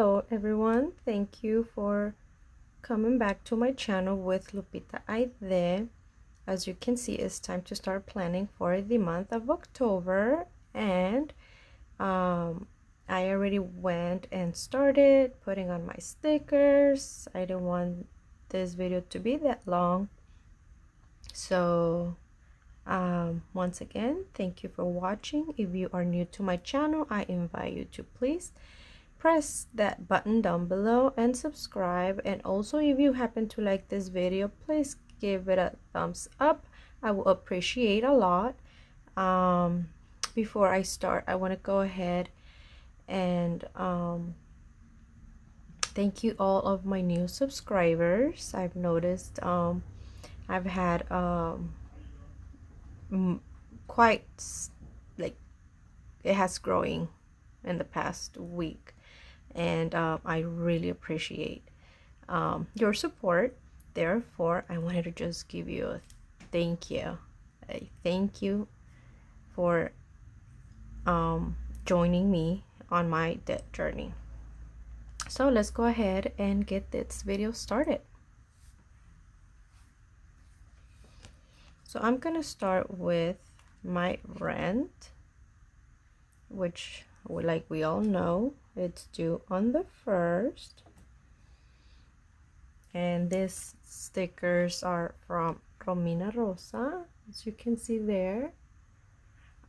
Hello everyone, thank you for coming back to my channel with Lupita Aide. As you can see, it's time to start planning for the month of October, and I already went and started putting on my stickers. I didn't want this video to be that long, so once again, thank you for watching. If you are new to my channel, I invite you to please press that button down below and subscribe. And also, if you happen to like this video, please give it a thumbs up. I will appreciate a lot. Before I start, I want to go ahead and thank you all of my new subscribers. I've noticed I've had quite like it has growing in the past week, and I really appreciate your support. Therefore, I wanted to just give you a thank you. A thank you for joining me on my debt journey. So let's go ahead and get this video started. So I'm gonna start with my rent, which, like we all know, it's due on the 1st. And these stickers are from Romina Rosa, as you can see there.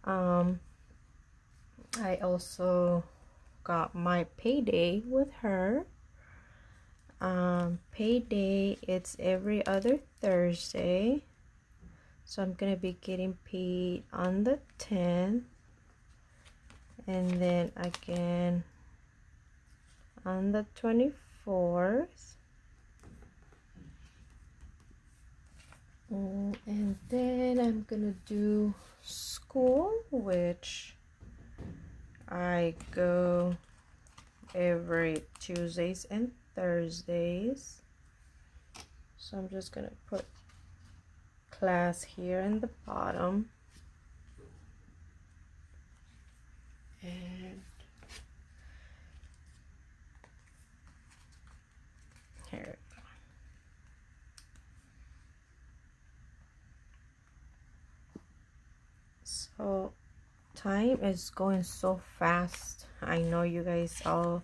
I also got my payday with her. Payday, it's every other Thursday, so I'm gonna be getting paid on the 10th, and then again on the 24th. And then I'm gonna do school, which I go every Tuesdays and Thursdays. So I'm just gonna put class here in the bottom. And here. So time is going so fast. I know you guys all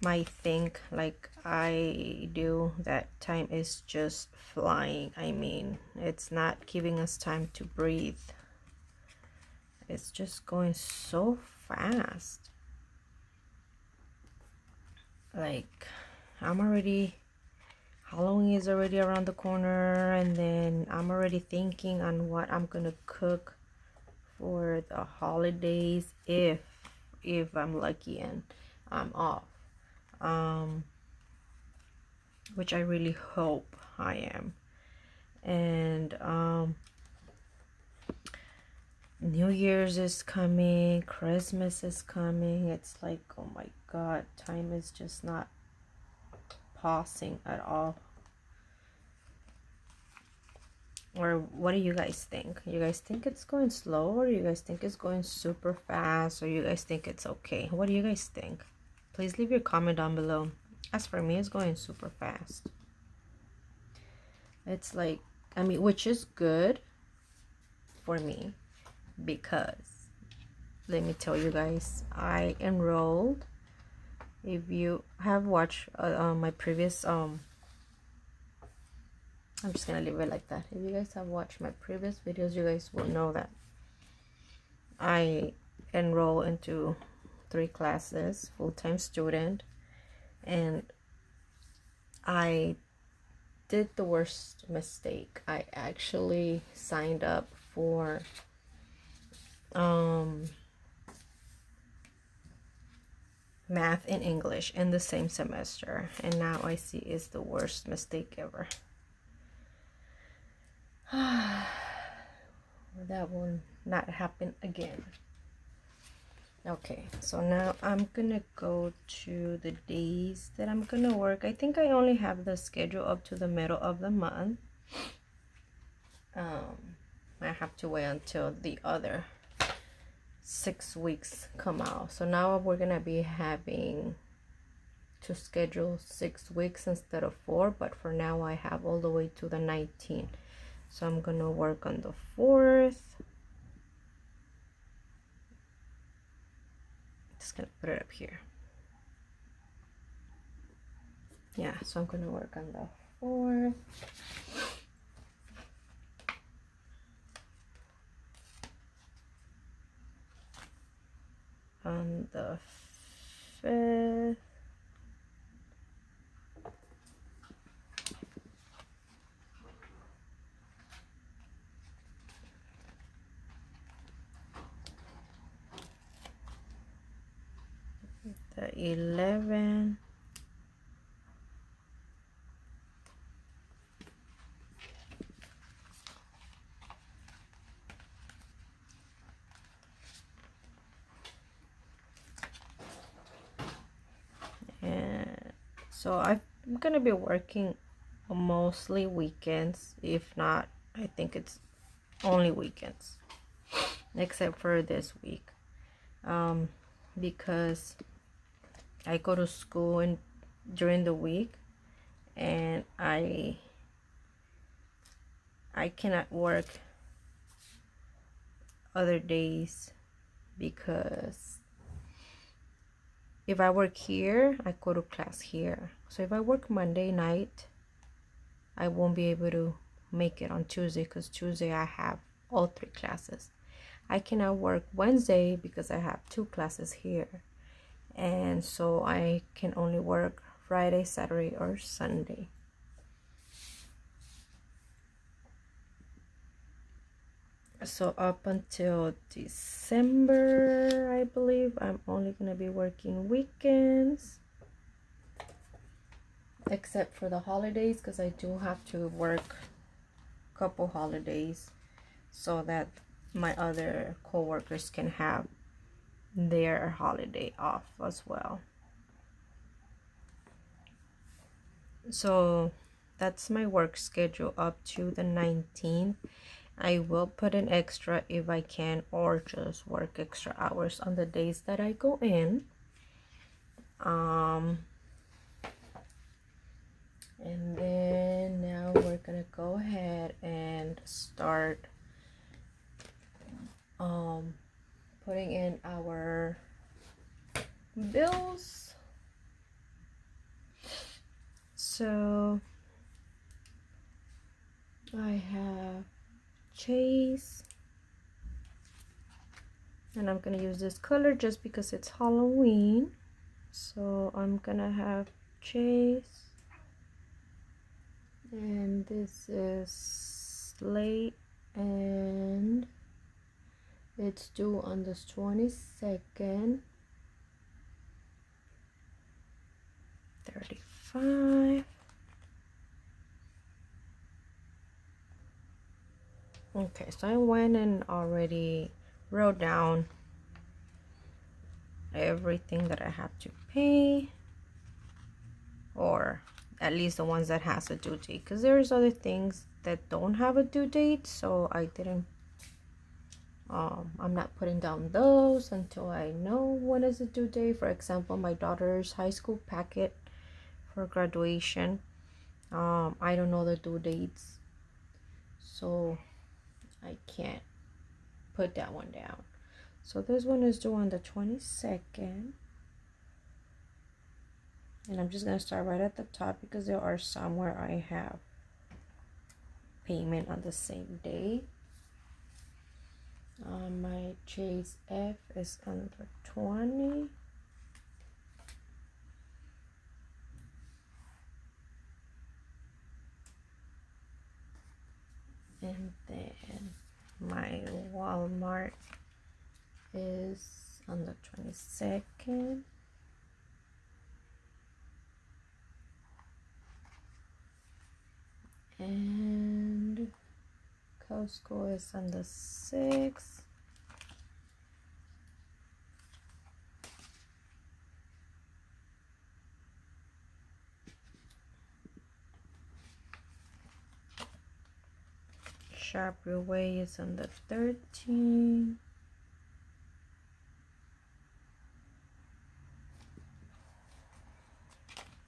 might think like I do that time is just flying. I mean, it's not giving us time to breathe. It's just going so fast. Like, Halloween is already around the corner, and then I'm already thinking on what I'm gonna cook for the holidays if I'm lucky and I'm off, which I really hope I am. And New Year's is coming, Christmas is coming. It's like, oh my god, time is just not pausing at all. Or what do you guys think? You guys think it's going slow, or you guys think it's going super fast, or you guys think it's okay? What do you guys think? Please leave your comment down below. As for me, it's going super fast. It's like, I mean, which is good for me, because let me tell you guys, I enrolled. If you have watched my previous I'm just gonna leave it like that. If you guys have watched my previous videos, you guys will know that I enroll into 3 classes, full-time student, and I did the worst mistake. I actually signed up for math and English in the same semester, and now I see it's the worst mistake ever. That will not happen again. Okay, so now I'm gonna go to the days that I'm gonna work. I think I only have the schedule up to the middle of the month. I have to wait until the other 6 weeks come out. So now we're gonna be having to schedule 6 weeks instead of 4, but for now I have all the way to the 19th. So I'm gonna work on the 4th. Just gonna put it up here. Yeah, so I'm gonna work on the 4th. On the 5th. The 11th. And so I'm gonna be working mostly weekends. If not, I think it's only weekends, except for this week, because I go to school during the week, and I cannot work other days, because if I work here, I go to class here. So if I work Monday night, I won't be able to make it on Tuesday, because Tuesday I have all 3 classes. I cannot work Wednesday because I have 2 classes here. And so I can only work Friday, Saturday, or Sunday. So up until December, I believe, I'm only gonna be working weekends, except for the holidays, because I do have to work a couple holidays so that my other co-workers can have their holiday off as well. So that's my work schedule up to the 19th. I will put in extra if I can, or just work extra hours on the days that I go in. And then now we're gonna go ahead and start putting in our bills. So I have Chase, and I'm gonna use this color just because it's Halloween. So I'm gonna have Chase, and this is late, and it's due on the 22nd. 35. Okay, so I went and already wrote down everything that I have to pay, or at least the ones that has a due date, because there's other things that don't have a due date, so I didn't I'm not putting down those until I know when is the due date. For example, my daughter's high school packet for graduation, I don't know the due dates, so I can't put that one down. So this one is due on the 22nd, and I'm just gonna start right at the top because there are some where I have payment on the same day. My Chase F is on the 20. And then my Walmart is on the 22nd. And Costco is on the 6th. Shop Your Way is on the 13th.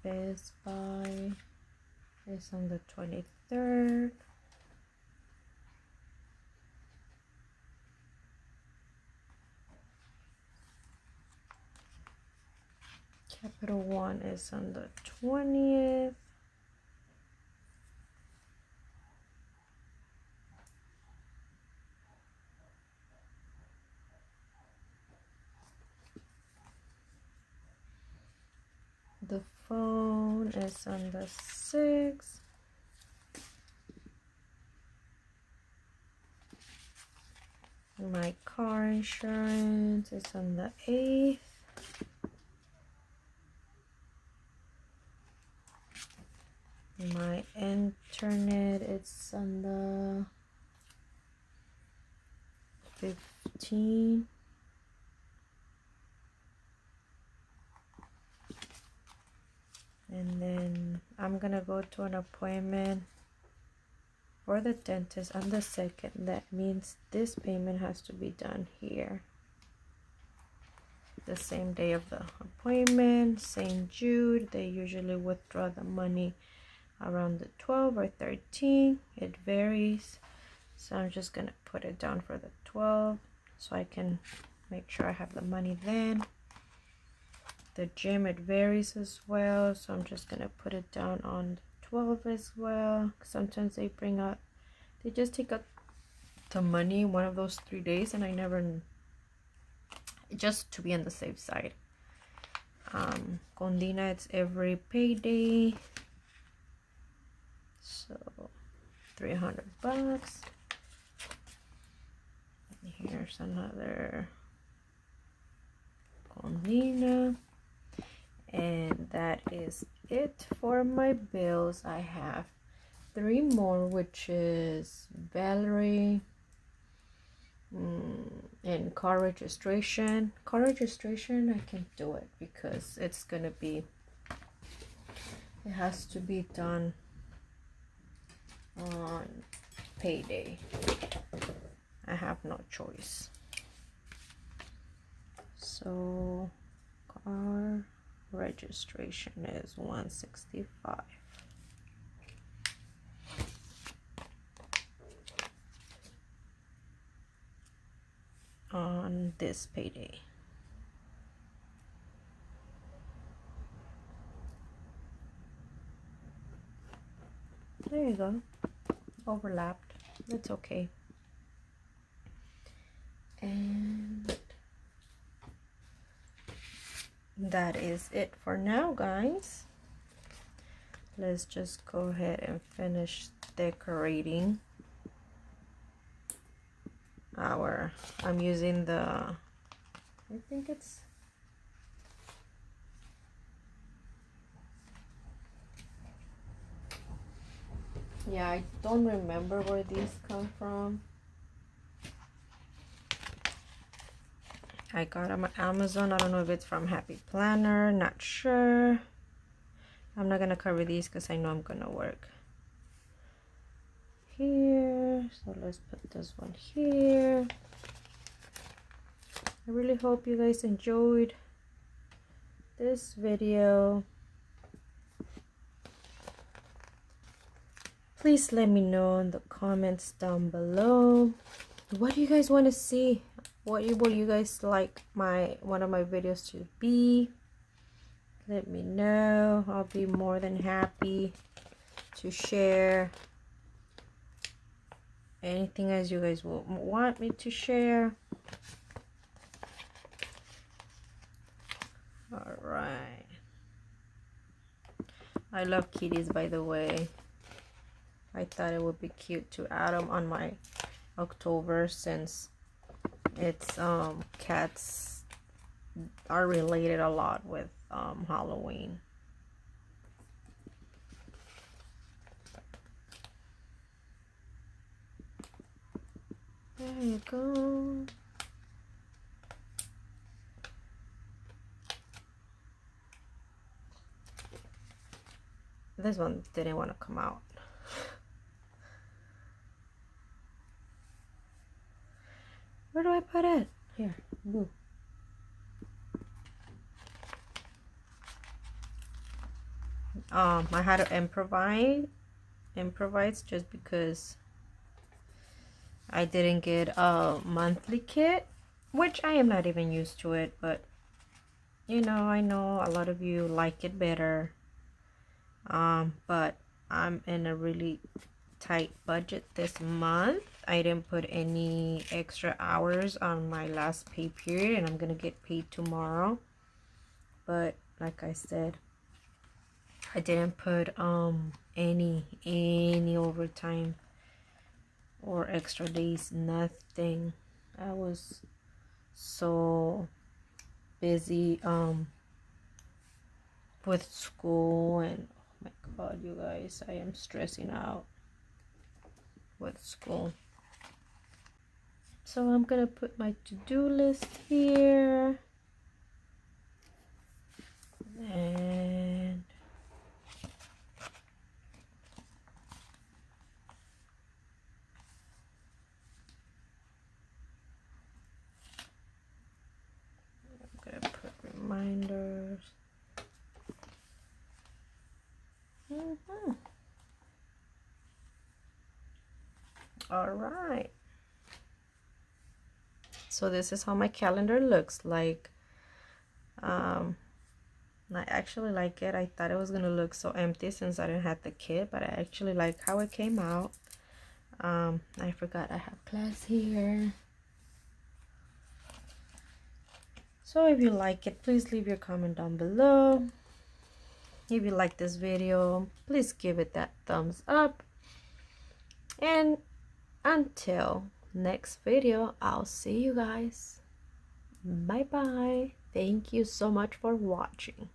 Best Buy is on the 23rd. Capital One is on the 20th. The phone is on the 6th. My car insurance is on the 8th. My internet is on the 15th. And then I'm gonna go to an appointment for the dentist on the 2nd. That means this payment has to be done here. The same day of the appointment. St. Jude, they usually withdraw the money around the 12 or 13. It varies. So I'm just gonna put it down for the 12 so I can make sure I have the money then. The gym, it varies as well, so I'm just gonna put it down on the 12 as well. Sometimes they bring out, they just take out the money one of those 3 days, and I never, just to be on the safe side. Condina, it's every payday, so $300. Here's another Condina. And that is it for my bills. I have 3 more, which is Valerie and car registration. Car registration, I can't do it because it's gonna be, it has to be done on payday. I have no choice. So car registration is $165 on this payday. There you go. Overlapped. That's okay. And that is it for now, guys. Let's just go ahead and finish decorating our, I'm using the, I think it's, yeah, I don't remember where these come from. I got them on Amazon. I don't know if it's from Happy Planner, not sure. I'm not gonna cover these because I know I'm gonna work here. So let's put this one here. I really hope you guys enjoyed this video. Please let me know in the comments down below. What do you guys want to see? What will you guys like one of my videos to be? Let me know. I'll be more than happy to share anything as you guys will want me to share. All right. I love kitties, by the way. I thought it would be cute to add them on my October, since it's cats are related a lot with Halloween. There you go. This one didn't want to come out. Where do I put it? Here, boo. I had to improvise just because I didn't get a monthly kit, which I am not even used to it, but you know, I know a lot of you like it better. But I'm in a really tight budget this month. I didn't put any extra hours on my last pay period, and I'm gonna get paid tomorrow. But like I said, I didn't put any overtime or extra days, nothing. I was so busy with school, and oh my god, you guys, I am stressing out with school. So I'm gonna put my to-do list here, and I'm gonna put reminders. All right, so this is how my calendar looks like. I actually like it. I thought it was gonna look so empty since I didn't have the kit, but I actually like how it came out. I forgot I have class here. So if you like it, please leave your comment down below. If you like this video, please give it that thumbs up. And until next video, I'll see you guys. Bye bye. Thank you so much for watching.